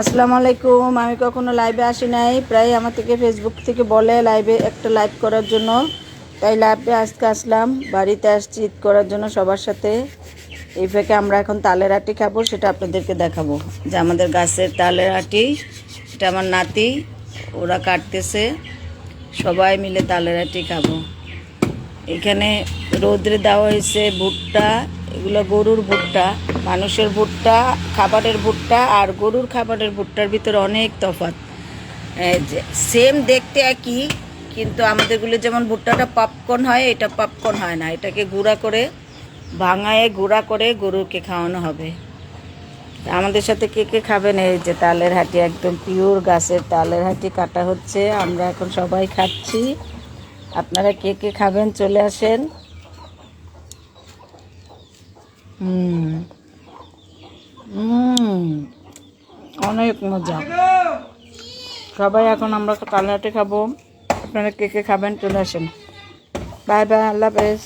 আসসালামু আলাইকুম। আমি কখনো লাইভে আসি নাই, প্রায় আমার থেকে ফেসবুক থেকে বলে লাইভে একটা লাইভ করার জন্য, তাই লাইভে আজকে আসলাম। বাড়িতে আসছি ঈদ করার জন্য সবার সাথে। এই ফাঁকে আমরা এখন তালের আটি খাবো, সেটা আপনাদেরকে দেখাবো। যে আমাদের গাছের তালের আটি, এটা আমার নাতি ওরা কাটতেছে, সবাই মিলে তালের আটি খাবো। এখানে রোদ্রে দেওয়া হয়েছে ভুট্টা, এগুলো গরুর ভুট্টা। মানুষের ভুট্টা, খাবারের ভুট্টা আর গরুর খাবারের ভুট্টার ভিতরে অনেক তফাৎ। সেম দেখতে একই, কিন্তু আমাদেরগুলো যেমন ভুট্টাটা পপকর্ন হয়, এটা পপকর্ন হয় না। এটাকে গুঁড়া করে, ভাঙায় গুঁড়া করে গরুকে খাওয়ানো হবে। আমাদের সাথে কে কে খাবেন? এই যে তালের হাঁটি, একদম পিওর গাছের তালের হাঁটি কাটা হচ্ছে, আমরা এখন সবাই খাচ্ছি। আপনারা কে কে খাবেন চলে আসেন। হুম হুম অনেক মজা। সবাই এখন আমরা তালের হাঁটি খাবো। আপনারা কে কে খাবেন চলে আসেন। বাই বাই, আল্লাহ হাফেজ।